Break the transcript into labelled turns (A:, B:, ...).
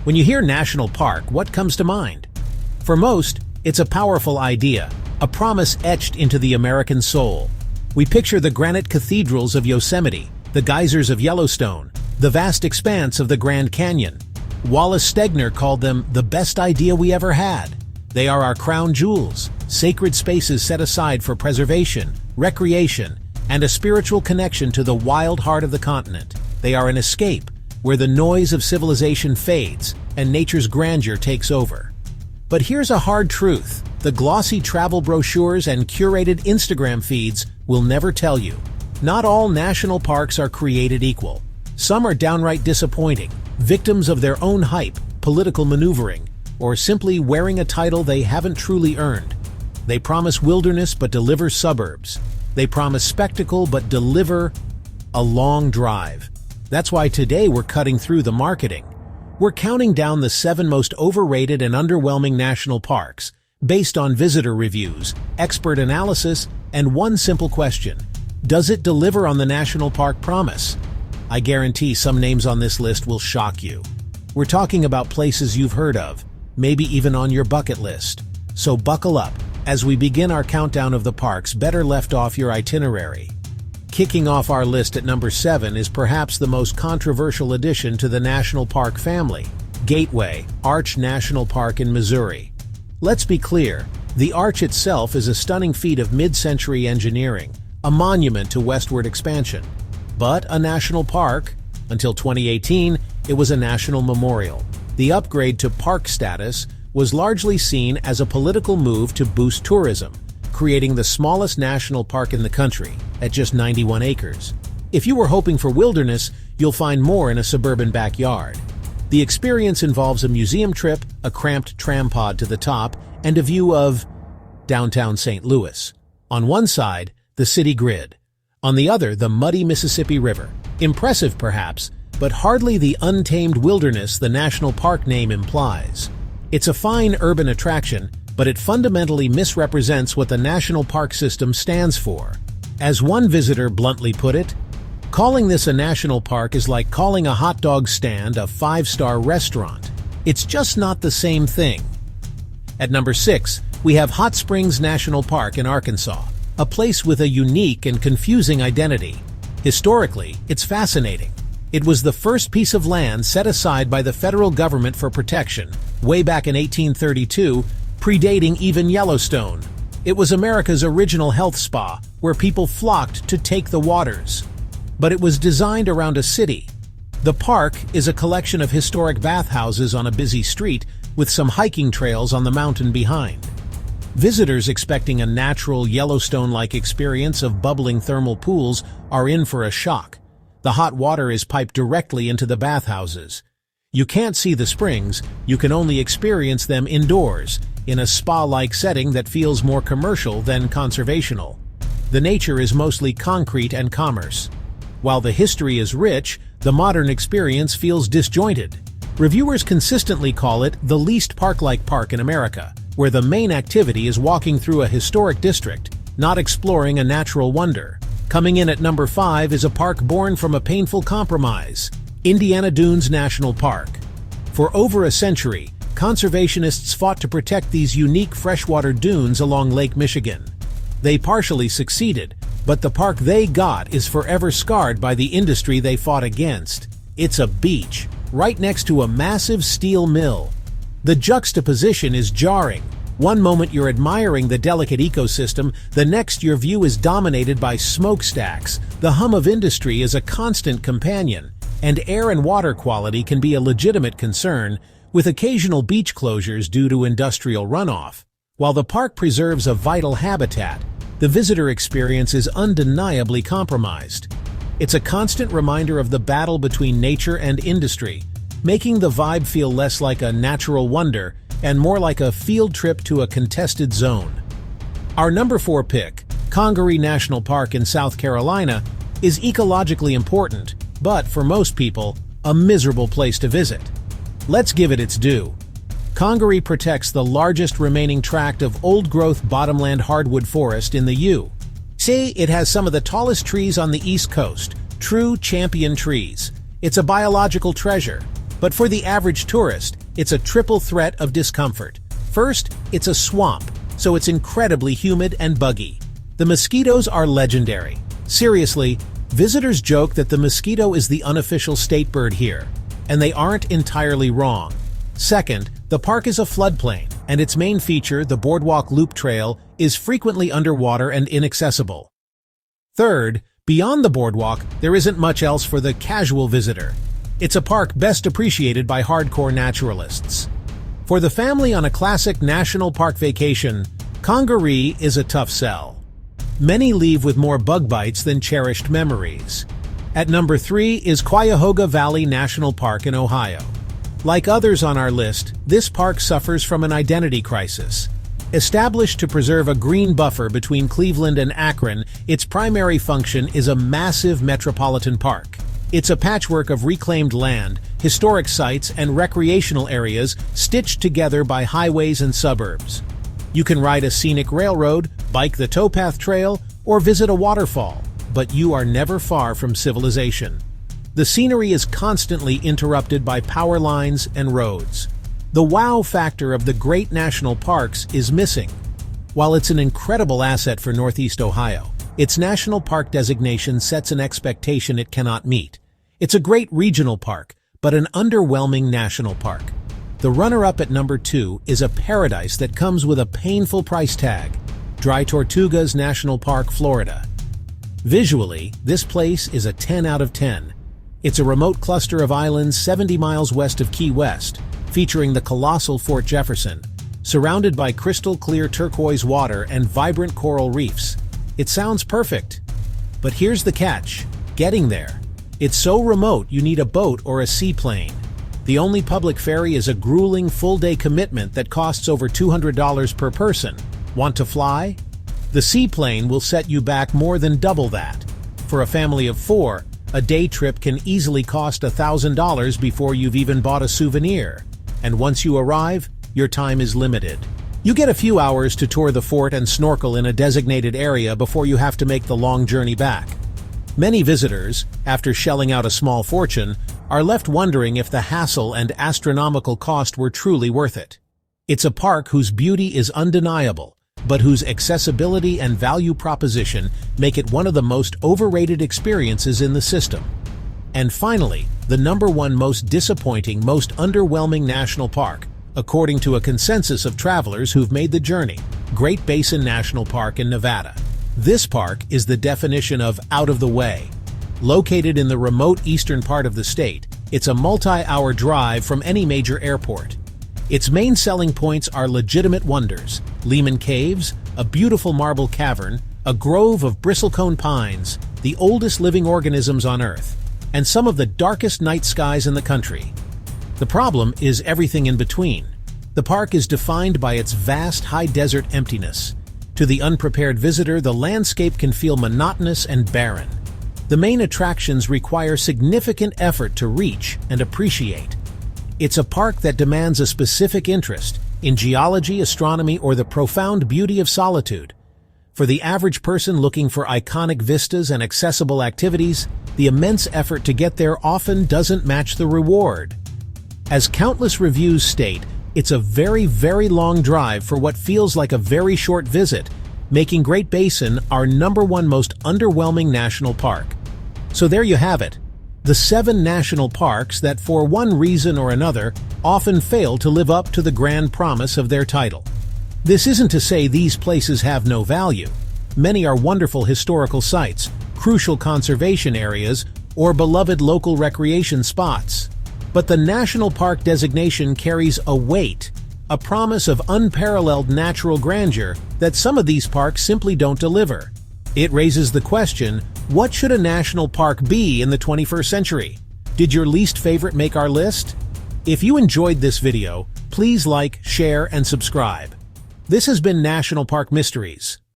A: When you hear national park, what comes to mind? For most, it's a powerful idea, a promise etched into the American soul. We picture the granite cathedrals of Yosemite, the geysers of Yellowstone, the vast expanse of the Grand Canyon. Wallace Stegner called them the best idea we ever had. They are our crown jewels, sacred spaces set aside for preservation, recreation, and a spiritual connection to the wild heart of the continent. They are an escape, where the noise of civilization fades and nature's grandeur takes over. But here's a hard truth. The glossy travel brochures and curated Instagram feeds will never tell you. Not all national parks are created equal. Some are downright disappointing, victims of their own hype, political maneuvering, or simply wearing a title they haven't truly earned. They promise wilderness but deliver suburbs. They promise spectacle but deliver a long drive. That's why today we're cutting through the marketing. We're counting down the 7 most overrated and underwhelming national parks, based on visitor reviews, expert analysis, and one simple question: does it deliver on the national park promise? I guarantee some names on this list will shock you. We're talking about places you've heard of, maybe even on your bucket list. So buckle up, as we begin our countdown of the parks better left off your itinerary. Kicking off our list at number 7 is perhaps the most controversial addition to the national park family: Gateway Arch National Park in Missouri. Let's be clear, the arch itself is a stunning feat of mid-century engineering, a monument to westward expansion. But a national park? Until 2018, it was a national memorial. The upgrade to park status was largely seen as a political move to boost tourism, creating the smallest national park in the country, at just 91 acres. If you were hoping for wilderness, you'll find more in a suburban backyard. The experience involves a museum trip, a cramped tram pod to the top, and a view of downtown St. Louis. On one side, the city grid. On the other, the muddy Mississippi River. Impressive perhaps, but hardly the untamed wilderness the national park name implies. It's a fine urban attraction, but it fundamentally misrepresents what the national park system stands for. As one visitor bluntly put it, calling this a national park is like calling a hot dog stand a 5-star restaurant. It's just not the same thing. At number 6, we have Hot Springs National Park in Arkansas, a place with a unique and confusing identity. Historically, it's fascinating. It was the first piece of land set aside by the federal government for protection, way back in 1832, predating even Yellowstone. It was America's original health spa, where people flocked to take the waters. But it was designed around a city. The park is a collection of historic bathhouses on a busy street, with some hiking trails on the mountain behind. Visitors expecting a natural Yellowstone-like experience of bubbling thermal pools are in for a shock. The hot water is piped directly into the bathhouses. You can't see the springs, you can only experience them indoors, in a spa-like setting that feels more commercial than conservational. The nature is mostly concrete and commerce. While the history is rich, the modern experience feels disjointed. Reviewers consistently call it the least park-like park in America, where the main activity is walking through a historic district, not exploring a natural wonder. Coming in at number 5 is a park born from a painful compromise: Indiana Dunes National Park. For over a century, conservationists fought to protect these unique freshwater dunes along Lake Michigan. They partially succeeded, but the park they got is forever scarred by the industry they fought against. It's a beach, right next to a massive steel mill. The juxtaposition is jarring. One moment you're admiring the delicate ecosystem, the next your view is dominated by smokestacks. The hum of industry is a constant companion, and air and water quality can be a legitimate concern, with occasional beach closures due to industrial runoff. While the park preserves a vital habitat, the visitor experience is undeniably compromised. It's a constant reminder of the battle between nature and industry, making the vibe feel less like a natural wonder and more like a field trip to a contested zone. Our number 4 pick, Congaree National Park in South Carolina, is ecologically important, but for most people, a miserable place to visit. Let's give it its due. Congaree protects the largest remaining tract of old-growth bottomland hardwood forest in the U.S. It has some of the tallest trees on the East Coast, true champion trees. It's a biological treasure. But for the average tourist, it's a triple threat of discomfort. First, it's a swamp, so it's incredibly humid and buggy. The mosquitoes are legendary. Seriously, visitors joke that the mosquito is the unofficial state bird here, and they aren't entirely wrong. Second, the park is a floodplain, and its main feature, the Boardwalk Loop Trail, is frequently underwater and inaccessible. Third, beyond the boardwalk, there isn't much else for the casual visitor. It's a park best appreciated by hardcore naturalists. For the family on a classic national park vacation, Congaree is a tough sell. Many leave with more bug bites than cherished memories. At number 3 is Quoga Valley National Park in Ohio. Like others on our list, this park suffers from an identity crisis. Established to preserve a green buffer between Cleveland and Akron, its primary function is a massive metropolitan park. It's a patchwork of reclaimed land, historic sites, and recreational areas stitched together by highways and suburbs. You can ride a scenic railroad, bike the towpath trail, or visit a waterfall, but you are never far from civilization. The scenery is constantly interrupted by power lines and roads. The wow factor of the great national parks is missing. While it's an incredible asset for Northeast Ohio, its national park designation sets an expectation it cannot meet. It's a great regional park, but an underwhelming national park. The runner-up at number 2 is a paradise that comes with a painful price tag, Dry Tortugas National Park, Florida. Visually, this place is a 10 out of 10. It's a remote cluster of islands 70 miles west of Key West, featuring the colossal Fort Jefferson, surrounded by crystal-clear turquoise water and vibrant coral reefs. It sounds perfect. But here's the catch: getting there. It's so remote you need a boat or a seaplane. The only public ferry is a grueling full-day commitment that costs over $200 per person. Want to fly? The seaplane will set you back more than double that. For a family of 4, a day trip can easily cost $1,000 before you've even bought a souvenir. And once you arrive, your time is limited. You get a few hours to tour the fort and snorkel in a designated area before you have to make the long journey back. Many visitors, after shelling out a small fortune, are left wondering if the hassle and astronomical cost were truly worth it. It's a park whose beauty is undeniable, but whose accessibility and value proposition make it one of the most overrated experiences in the system. And finally, the number 1 most disappointing, most underwhelming national park, according to a consensus of travelers who've made the journey, Great Basin National Park in Nevada. This park is the definition of out of the way. Located in the remote eastern part of the state, it's a multi-hour drive from any major airport. Its main selling points are legitimate wonders: Lehman Caves, a beautiful marble cavern, a grove of bristlecone pines, the oldest living organisms on Earth, and some of the darkest night skies in the country. The problem is everything in between. The park is defined by its vast high desert emptiness. To the unprepared visitor, the landscape can feel monotonous and barren. The main attractions require significant effort to reach and appreciate. It's a park that demands a specific interest in geology, astronomy, or the profound beauty of solitude. For the average person looking for iconic vistas and accessible activities, the immense effort to get there often doesn't match the reward. As countless reviews state, it's a very, very long drive for what feels like a very short visit, making Great Basin our number 1 most underwhelming national park. So there you have it. The 7 national parks that, for one reason or another, often fail to live up to the grand promise of their title. This isn't to say these places have no value. Many are wonderful historical sites, crucial conservation areas, or beloved local recreation spots. But the national park designation carries a weight, a promise of unparalleled natural grandeur that some of these parks simply don't deliver. It raises the question, what should a national park be in the 21st century? Did your least favorite make our list? If you enjoyed this video, please like, share, and subscribe. This has been National Park Mysteries.